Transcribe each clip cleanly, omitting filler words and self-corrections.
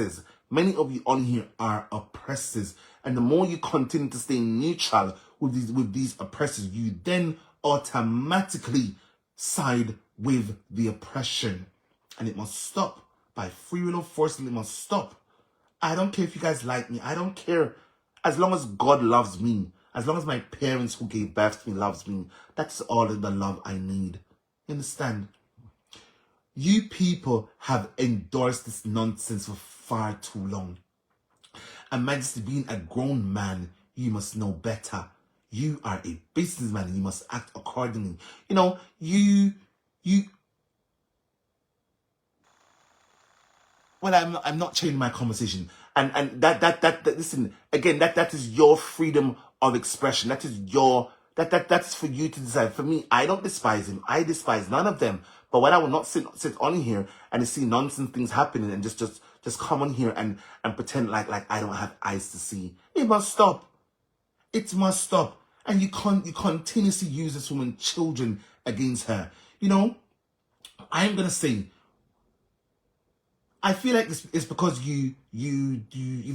oppressors. Many of you on here are oppressors. And the more you continue to stay neutral with these oppressors, you then automatically side with the oppression. And it must stop. By free will or force, it must stop. I don't care if you guys like me. I don't care. As long as God loves me, as long as my parents who gave birth to me loves me, that's all the love I need. You understand? You people have endorsed this nonsense for far too long. And Majesty, being a grown man, you must know better. You are a businessman and you must act accordingly. You know, well, I'm not changing my conversation. And that listen, again, that is your freedom of expression. That is that's for you to decide. For me, I don't despise him. I despise none of them. But what I will not sit on here and see nonsense things happening and just come on here and pretend like I don't have eyes to see. It must stop. It must stop. And you continuously use this woman children against her. You know, I'm gonna say, I feel like it's because you've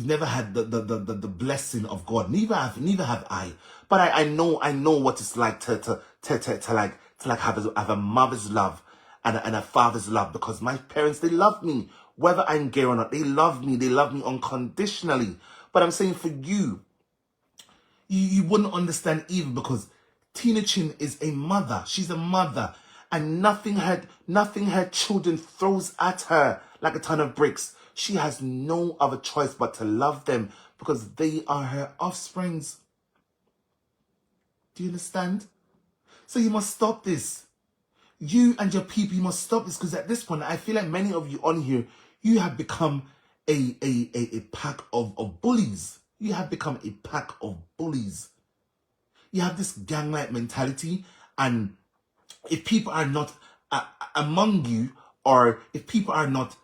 never had the blessing of God. Neither have I. But I know what it's like to have a mother's love and a father's love, because my parents, they love me. Whether I'm gay or not, they love me. They love me unconditionally. But I'm saying for you wouldn't understand either, because Tina Chin is a mother. She's a mother. And nothing her children throws at her like a ton of bricks. She has no other choice but to love them, because they are her offsprings. Do you understand? So you must stop this. You and your people, you must stop this, because at this point, I feel like many of you on here, you have become a pack of bullies. You have become a pack of bullies. You have this gang-like mentality, and if people are not among you, or if people are not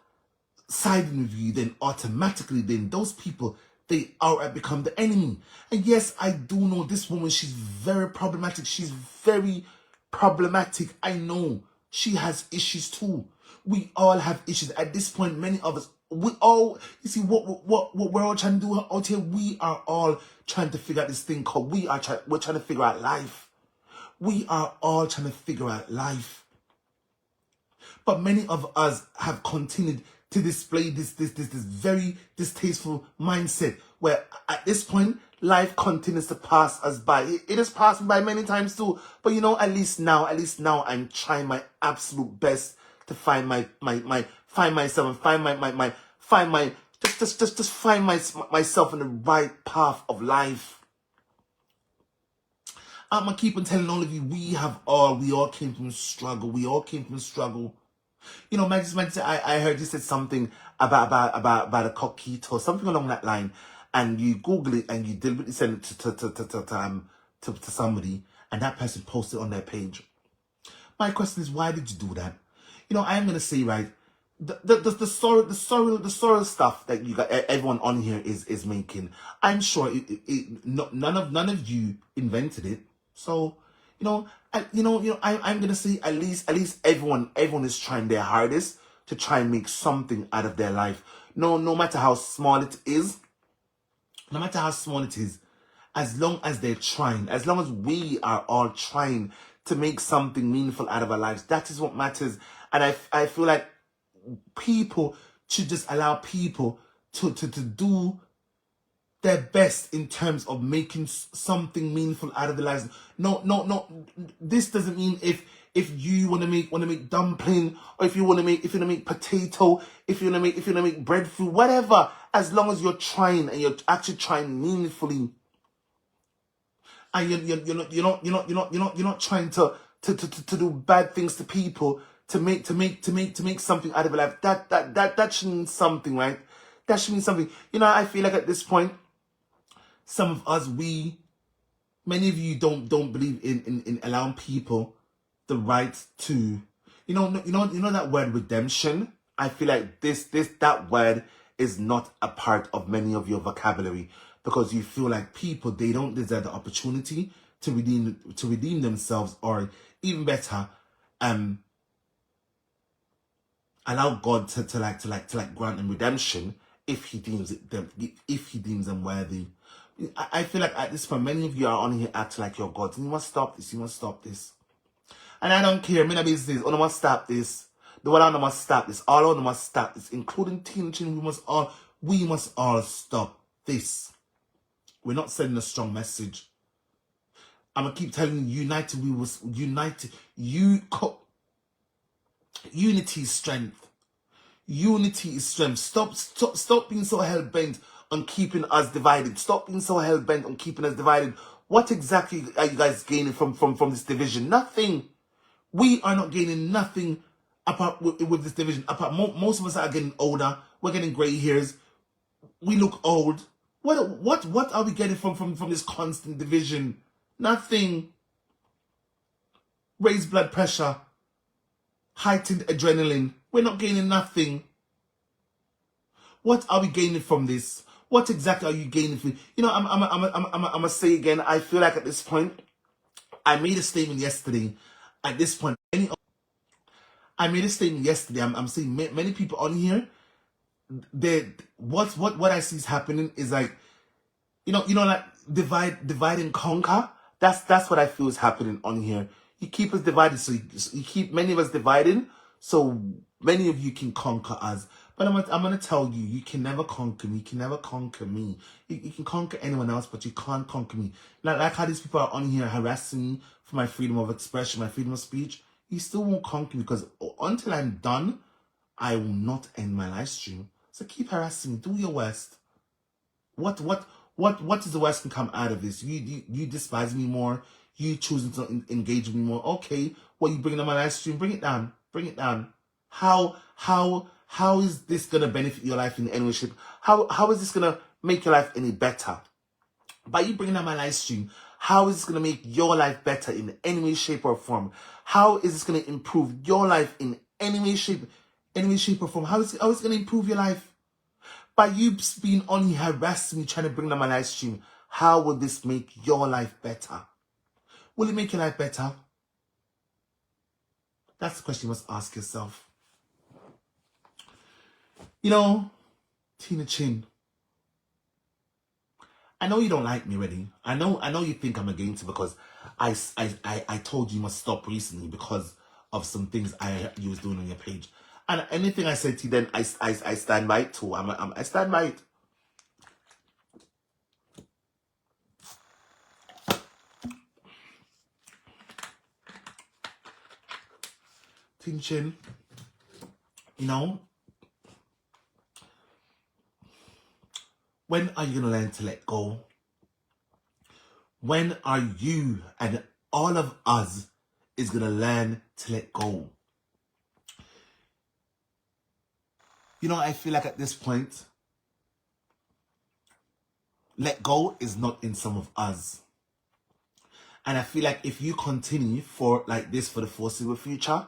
siding with you, then automatically, then those people, they outright become the enemy. And yes, I do know this woman, she's very problematic. She's very problematic. I know she has issues too. We all have issues. At this point, many of us, we all, you see, what we're all trying to do out here, we are all trying to figure out this thing called, we're trying to figure out life. We are all trying to figure out life. But many of us have continued to display this very distasteful mindset, where at this point, life continues to pass us by. It has passed by many times too. But you know, at least now I'm trying my absolute best to find find myself and find myself in the right path of life. I'm gonna keep on telling all of you, we all came from struggle. We all came from struggle. You know, Majesty, I heard you said something about a coquito, something along that line, and you Google it and you deliberately send it to somebody, and that person posted on their page. My question is, why did you do that? You know, I'm gonna say, right, the sorrow stuff that you got, everyone on here is making. I'm sure none of you invented it. So, I'm gonna say at least everyone is trying their hardest to try and make something out of their life. No matter how small it is, as long as they're trying, as long as we are all trying to make something meaningful out of our lives, that is what matters. And I feel like people should just allow people to do their best in terms of making something meaningful out of their lives. No. This doesn't mean if you want to make dumpling, or if you want to make potato, if you want to make breadfruit, whatever. As long as you're trying and you're actually trying meaningfully, and you're not trying to do bad things to people to make something out of your life. That should mean something, right? That should mean something. You know, I feel like at this point, some of us, many of you don't believe in allowing people the right to, you know that word redemption. I feel like that word is not a part of many of your vocabulary, because you feel like people, they don't deserve the opportunity to redeem themselves, or even better, allow God to grant them redemption if he deems them worthy. I feel like at this point, many of you are on here acting like you're gods, and you must stop this. You must stop this. And I don't care. Me business. I must stop this. The one I must stop this. All of them must stop this, including teenagers. We must all stop this. We're not sending a strong message. I'm gonna keep telling you, united. We was united. Unity is strength. Unity is strength. Stop being so hell-bent on keeping us divided. Stop being so hell-bent on keeping us divided. What exactly are you guys gaining from this division? Nothing. We are not gaining nothing apart with this division. Apart, most of us are getting older. We're getting grey hairs. We look old. What are we getting from this constant division? Nothing. Raised blood pressure. Heightened adrenaline. We're not gaining nothing. What are we gaining from this? What exactly are you gaining from? You know, I'm gonna say again. I feel like at this point, I made a statement yesterday. At this point, I made a statement yesterday. I'm saying many people on here. What I see is happening is like, like divide and conquer. That's what I feel is happening on here. You keep us divided, so you keep many of us divided, so many of you can conquer us. But I'm gonna tell you, you can never conquer me. You can never conquer me. You can conquer anyone else, but you can't conquer me. Like how these people are on here harassing me for my freedom of expression, my freedom of speech. You still won't conquer me, because until I'm done, I will not end my live stream. So keep harassing me. Do your worst. What is the worst can come out of this? You despise me more. You choosing to engage with me more. Okay, what you bringing on my live stream? Bring it down. Bring it down. How is this gonna benefit your life in any way, shape? How is this gonna make your life any better? By you bringing on my live stream, how is this gonna make your life better in any way, shape, or form? How is this gonna improve your life in any way, shape, or form? How is it gonna improve your life? By you being on here harassing me, trying to bring on my live stream, how will this make your life better? Will it make your life better? That's the question you must ask yourself. Tina Chin, I know you don't like me already. I know you think I'm against it because I told you must stop recently because of some things you was doing on your page. And anything I said to you then, I stand by it too. I stand by it. Tina Chin, when are you going to learn to let go? When are you and all of us is going to learn to let go? I feel like at this point, let go is not in some of us. And I feel like if you continue like this for the foreseeable future,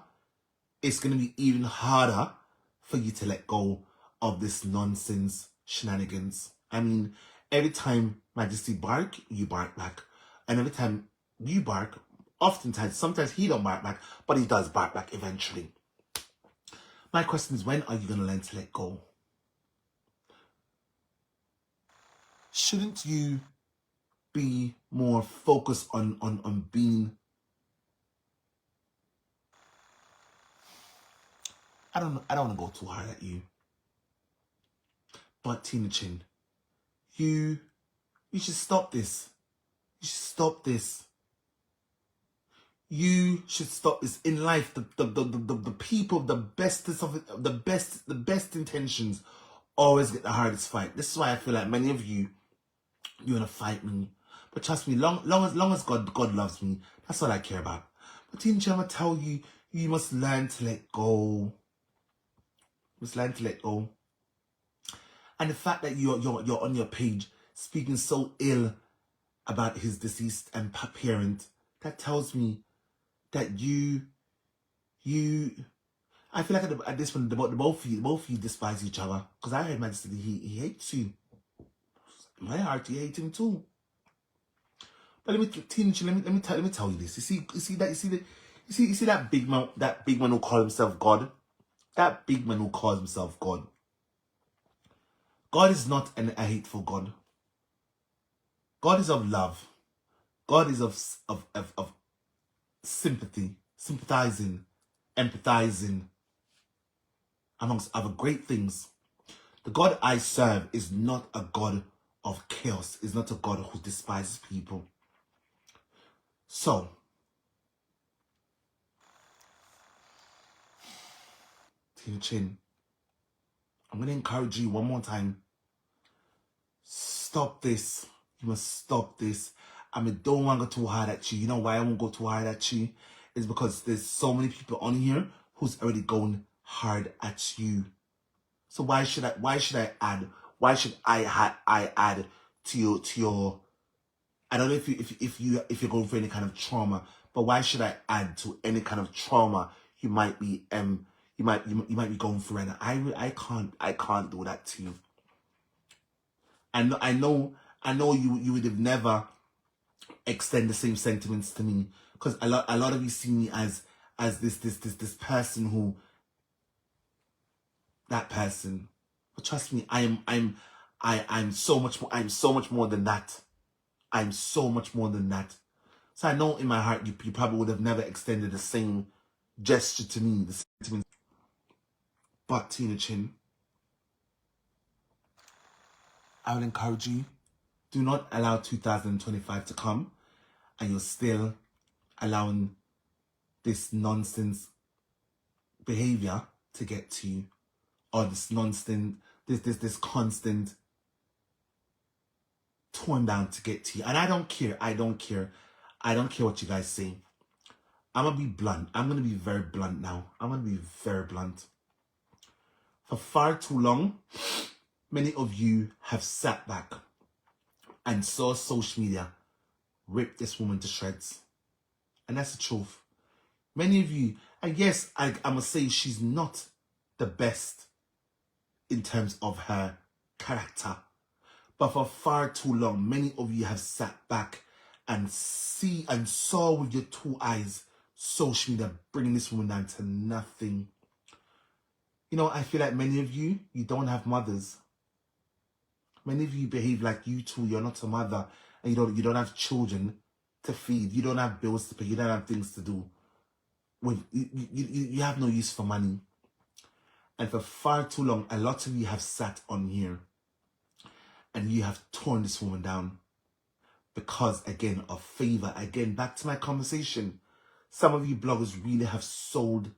it's going to be even harder for you to let go of this nonsense shenanigans. I mean, every time Majesty bark, you bark back. And every time you bark, sometimes he don't bark back, but he does bark back eventually. My question is, when are you going to learn to let go? Shouldn't you be more focused on being... I don't want to go too hard at you. But Tina Chin, you should stop this. You should stop this. You should stop this in life. The people, the best intentions always get the hardest fight. This is why I feel like many of you want to fight me. But trust me, long as God loves me, that's all I care about. But Tina Chin, I'm gonna tell you, you must learn to let go. You must learn to let go. And the fact that you're on your page speaking so ill about his deceased parent, that tells me that I feel like at this point, the both of you despise each other. Because I heard Majesty, he hates you. In my heart, he hates him too. But let me tell you this. You see that big man who calls himself God. That big man who calls himself God. God is not a hateful God. God is of love. God is of sympathy, sympathizing, empathizing, amongst other great things. The God I serve is not a God of chaos, is not a God who despises people. So, Tina Chin, I'm going to encourage you one more time. Stop this. You must stop this. I mean, don't want to go too hard at you. You know why I won't go too hard at you? It's because there's so many people on here who's already going hard at you. So why should I add? Why should I add to your I don't know if you're going through any kind of trauma, but why should I add to any kind of trauma you might be be going through? And I can't do that to you. And I know you would have never extend the same sentiments to me, because a lot of you see me as this person who, that person. But trust me, I'm so much more than that. I'm so much more than that. So I know in my heart you probably would have never extended the same gesture to me, the sentiments. But Tina Chin, I will encourage you, do not allow 2025 to come and you're still allowing this nonsense behavior to get to you, or this nonsense, this constant torn down to get to you. And I don't care what you guys say. I'm gonna be blunt. I'm gonna be very blunt now. I'm gonna be very blunt. For far too long, many of you have sat back and saw social media rip this woman to shreds. And that's the truth. Many of you, and yes, I must say she's not the best in terms of her character. But for far too long, many of you have sat back and saw with your two eyes social media bringing this woman down to nothing. You know, I feel like many of you don't have mothers. Many of you behave like you too. You're not a mother, and you don't have children to feed. You don't have bills to pay. You don't have things to do. You have no use for money. And for far too long, a lot of you have sat on here and you have torn this woman down because, again, of favor. Again, back to my conversation. Some of you bloggers really have sold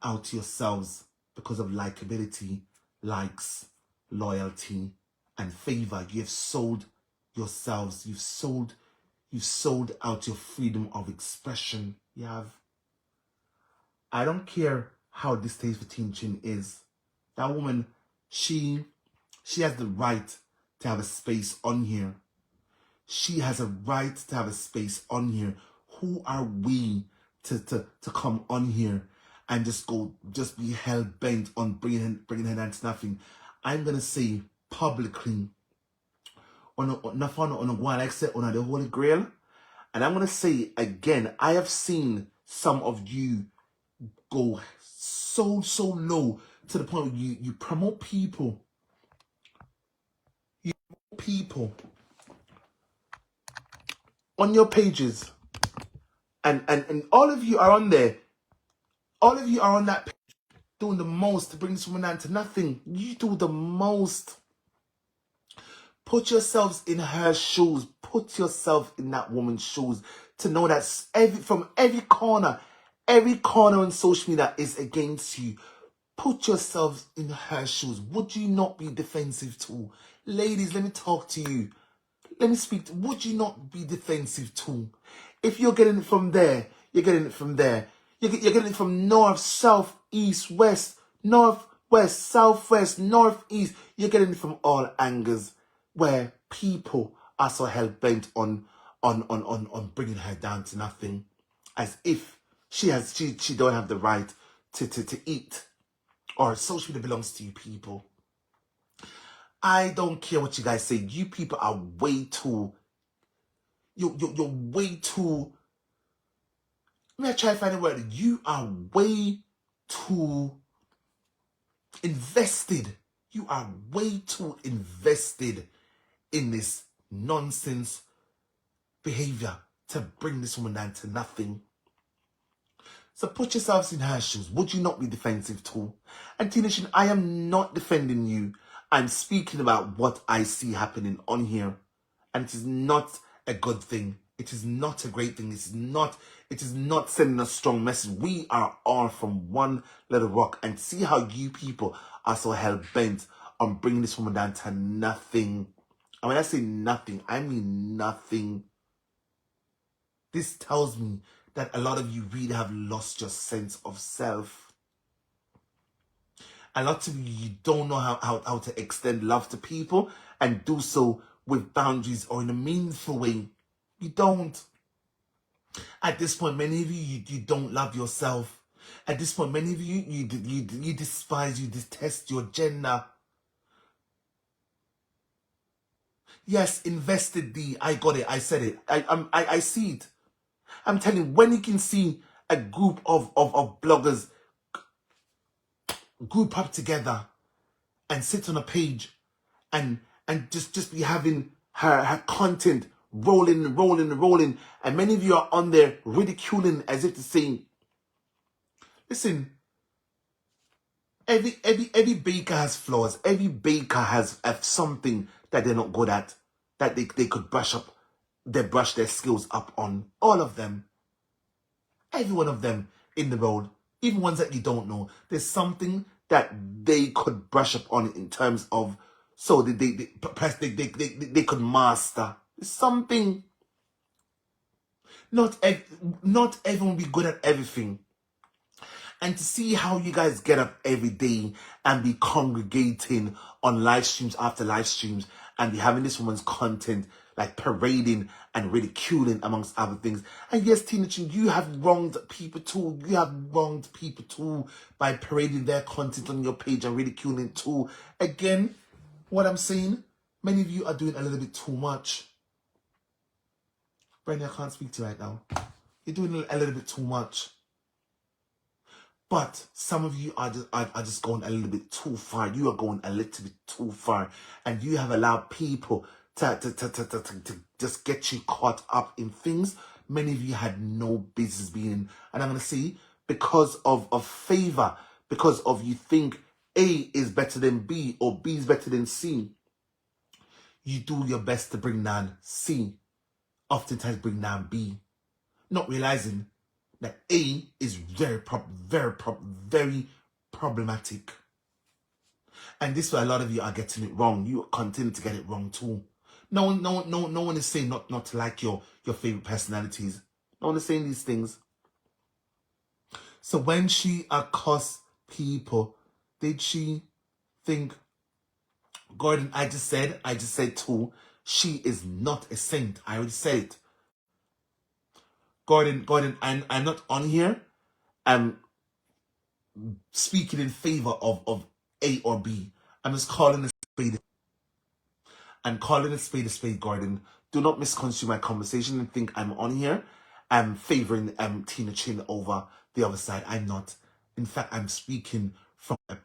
out yourselves because of likability, likes, loyalty, and favor. You have sold yourselves. You've sold out your freedom of expression. You have. I don't care how distasteful Tina Chin is. That woman, she has the right to have a space on here. She has a right to have a space on here. Who are we to come on here and just be hell bent on bringing her down to nothing? I'm gonna say publicly on the Holy Grail, and I'm gonna say again, I have seen some of you go so low to the point where you promote people. You promote people on your pages. And all of you are on there. All of you are on that page doing the most to bring this woman down to nothing. You do the most. Put yourselves in her shoes. Put yourself in that woman's shoes to know that from every corner on social media is against you. Put yourselves in her shoes. Would you not be defensive too? Ladies, let me talk to you. Let me speak. Would you not be defensive too? If you're getting it from there, you're getting it from there. You're getting it from north, south, east, west, north, west, southwest, northeast. You're getting it from all angles where people are so hell-bent on bringing her down to nothing, as if she don't have the right to eat, or social media belongs to you people. I don't care what you guys say. You people are way too. You're way too. Let me try to find a word. You are way too invested. You are way too invested in this nonsense behavior to bring this woman down to nothing. So put yourselves in her shoes. Would you not be defensive too? And Tina Shin, I am not defending you. I'm speaking about what I see happening on here. And it is not a good thing. It is not a great thing. It is not sending a strong message. We are all from one little rock. And see how you people are so hell-bent on bringing this woman down to nothing. And when I say nothing, I mean nothing. This tells me that a lot of you really have lost your sense of self. A lot of you don't know how to extend love to people and do so with boundaries or in a meaningful way. You don't. At this point, many of you don't love yourself. At this point, many of you, you despise, you detest your gender. Yes, invested D. I got it. I said it. I see it. I'm telling you, when you can see a group of bloggers group up together and sit on a page and just be having her content rolling, and many of you are on there ridiculing as if to say, listen, every baker has flaws. Every baker has something that they're not good at, that they could brush their skills up on. All of them. Every one of them in the world, even ones that you don't know, there's something that they could brush up on in terms of, so they could master. There's something. Not everyone will be good at everything. And to see how you guys get up every day and be congregating on live streams after live streams and be having this woman's content like parading and ridiculing amongst other things. And yes, Tina Chin, you have wronged people too. You have wronged people too by parading their content on your page and ridiculing too. Again, what I'm saying, many of you are doing a little bit too much. Brandy, I can't speak to you right now. You're doing a little bit too much. But some of you are just going a little bit too far. You are going a little bit too far. And you have allowed people to just get you caught up in things many of you had no business being in. And I'm going to say, because of favor, because of you think A is better than B or B is better than C, you do your best to bring down C, oftentimes bring down B, not realizing that A is very problematic. And this is why a lot of you are getting it wrong. You continue to get it wrong too. No one is saying not to like your favorite personalities. No one is saying these things. So when she accosts people, did she think, Gordon, I just said too, she is not a saint. I already said it. Gordon, I'm not on here. I'm speaking in favor of A or B. I'm just calling a spade. I'm calling a spade, Gordon. Do not misconstrue my conversation and think I'm on here. I'm favoring Tina Chin over the other side. I'm not. In fact, I'm speaking from a